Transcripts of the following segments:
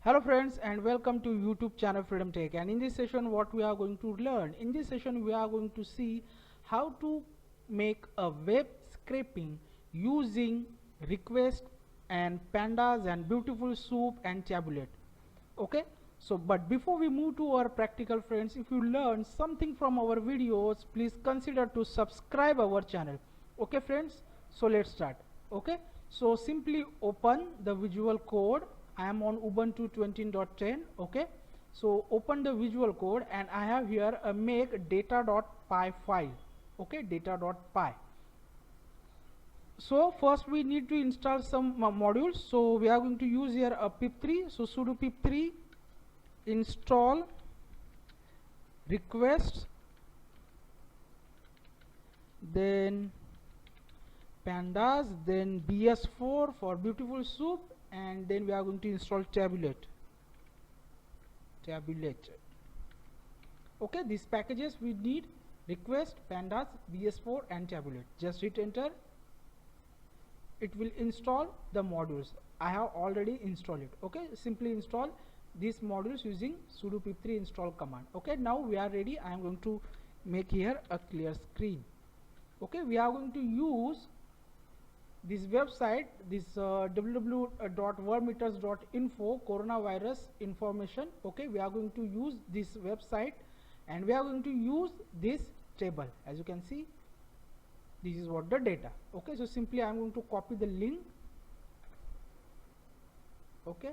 Hello friends and welcome to YouTube channel Freedom Tech. And in this session what we are going to learn, in this session we are going to see how to make a web scraping using request and pandas and beautiful soup and tabulate. Okay, so but before we move to our practical, friends, if you learn something from our videos, please consider to subscribe our channel. Okay friends, so let's start. Okay, so simply open the visual code. I am on Ubuntu 20.10. okay, so open the visual code and I have here a make data.py file. Okay, data.py. So first we need to install some modules. So we are going to use here a pip3. So sudo pip3 install requests, then pandas, then bs4 for beautiful soup, and then we are going to install tabulate. Okay, these packages we need: request, pandas, bs4 and tabulate. Just hit enter. It will install the modules. I have already installed it. Okay, simply install these modules using sudo pip3 install command. Okay, now we are ready. I am going to make here a clear screen. Okay, we are going to use this website, this www.worldmeters.info coronavirus information. Okay, we are going to use this website and we are going to use this table. As you can see, this is what the data. Okay, so simply I am going to copy the link. Okay,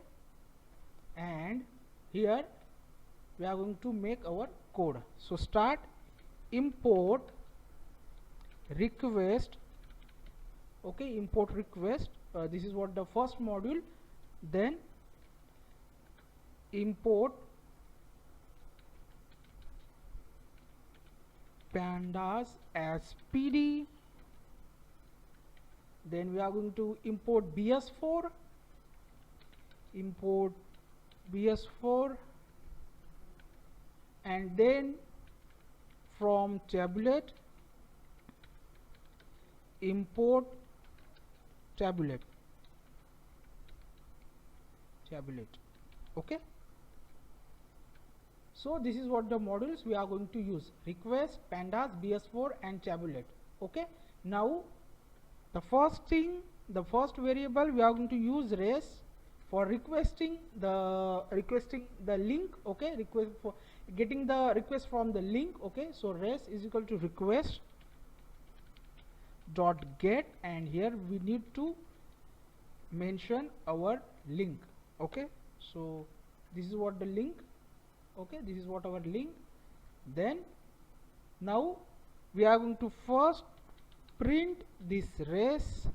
and here we are going to make our code. So start import request. Okay, import request. This is what the first module. Then import pandas as pd. Then we are going to import bs4. Import bs4, and then from tabulate import tabulate. Okay, so this is what the modules we are going to use: request, pandas, bs4 and tabulate. Okay, now the first variable we are going to use res for requesting the link. Okay, request for getting the request from the link. Okay, so res is equal to request dot get, and here we need to mention our link. Okay, so this is what the link. Okay, this is what our link. Then now we are going to first print this res.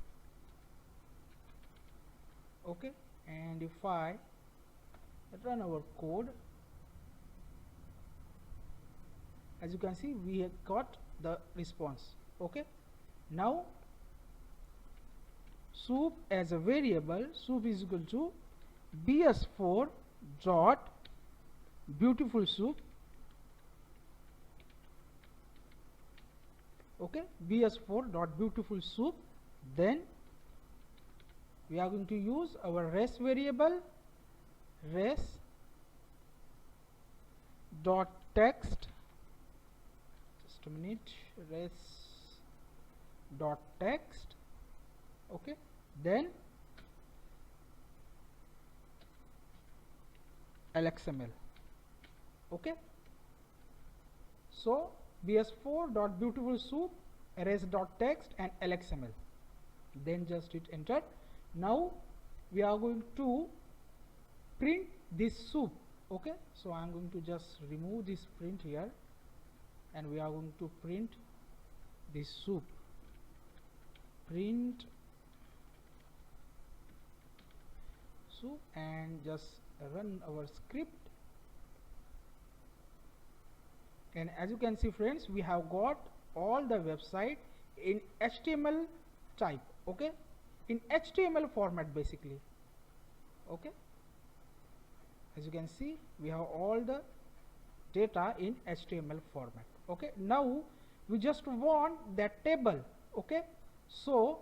Okay, and if I run our code, as you can see we have got the response. Okay, now soup as a variable, soup is equal to bs4 dot beautiful soup. Okay, bs4 dot beautiful soup. Then we are going to use our res variable, res dot text. Just a minute, res dot text. Okay, then Lxml. Okay, so bs4 dot beautiful soup, res dot text and Lxml. Then just hit enter. Now we are going to print this soup. Okay, so I am going to just remove this print here, and we are going to print this soup. Print soup and just run our script. And as you can see, friends, we have got all the website in HTML type. Okay, in HTML format basically. Okay, as you can see we have all the data in HTML format. Okay, now we just want that table. Okay, so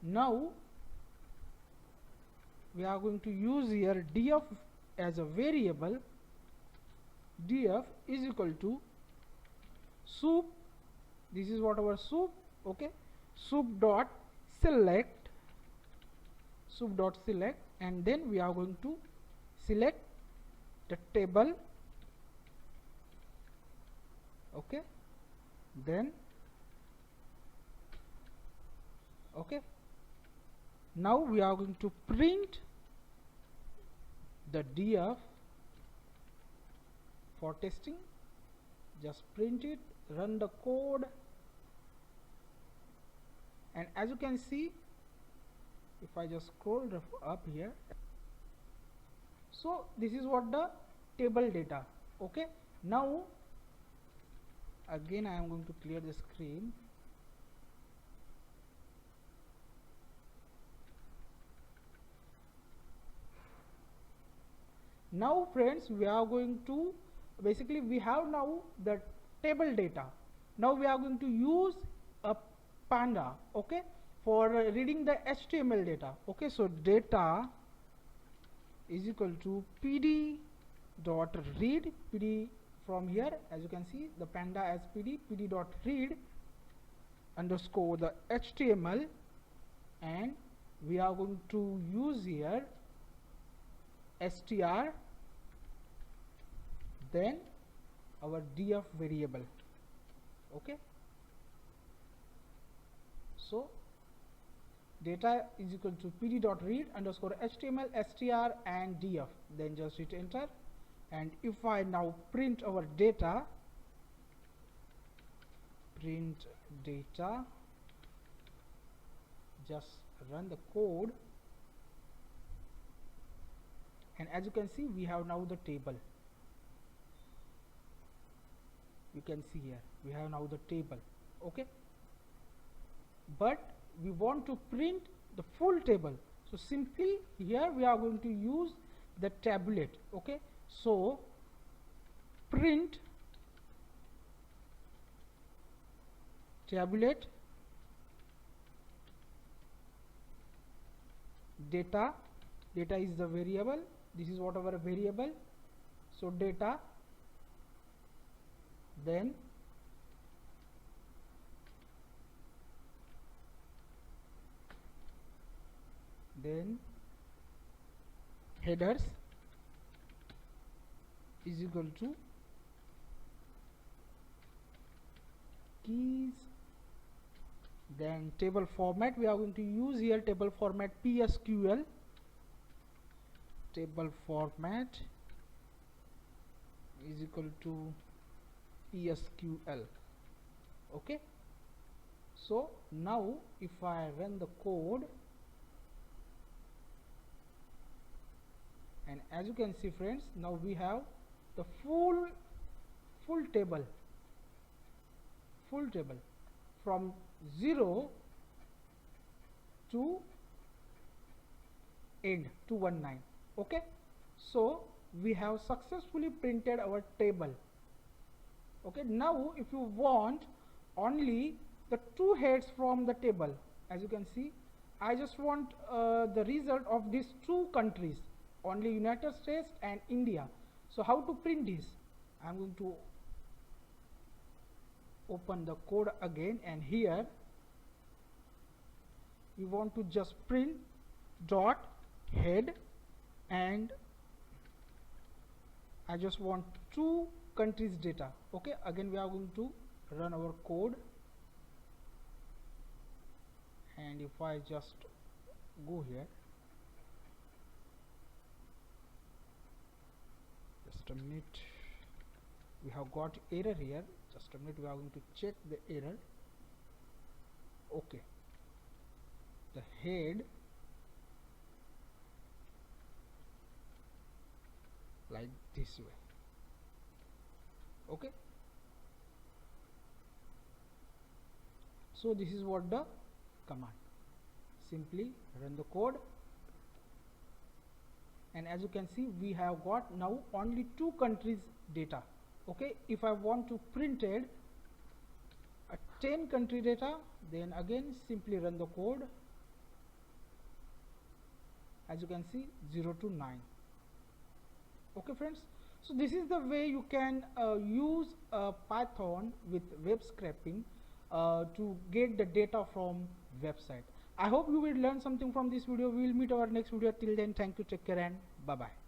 now we are going to use here df as a variable. Df is equal to soup, this is what our soup, okay, soup dot select, and then we are going to select the table, okay, then okay, now we are going to print the df for testing. Just print it, run the code, and as you can see, if I just scroll up here, so this is what the table data, okay. Now again I am going to clear the screen. Now friends, we are going to basically, we have now the table data. Now we are going to use a panda, okay, for reading the HTML data, okay. So data is equal to pd dot read, pd from here, as you can see the panda as pd dot read underscore the HTML, and we are going to use here str, then our df variable, okay. So data is equal to pd dot read underscore HTML str and df, then just hit enter. And if I now print our data, just run the code, and as you can see, we have now the table. You can see here we have now the table, okay, but we want to print the full table. So simply here we are going to use the tablet, okay. So print tablet data, data is the variable, this is what our variable. So data, then headers is equal to keys, then table format, we are going to use here table format PSQL, table format is equal to PSQL, okay. So now if I run the code, and as you can see friends, now we have the full table from 0 to end 219, okay. So we have successfully printed our table, okay. Now if you want only the two heads from the table, as you can see, I just want the result of these two countries, only United States and India. So how to print this? I am going to open the code again, and here we want to just print dot head, and I just want two countries data, okay. Again we are going to run our code, and if I just go here, just a minute, we have got error here, just a minute, we are going to check the error, okay. The head like this way, okay. So this is what the command, simply run the code, and as you can see, we have got now only two countries data, okay. If I want to printed a 10 country data, then again simply run the code, as you can see 0 to 9. Okay friends, so this is the way you can use Python with web scraping to get the data from website. I hope you will learn something from this video. We will meet our next video. Till then, thank you, take care, and bye bye.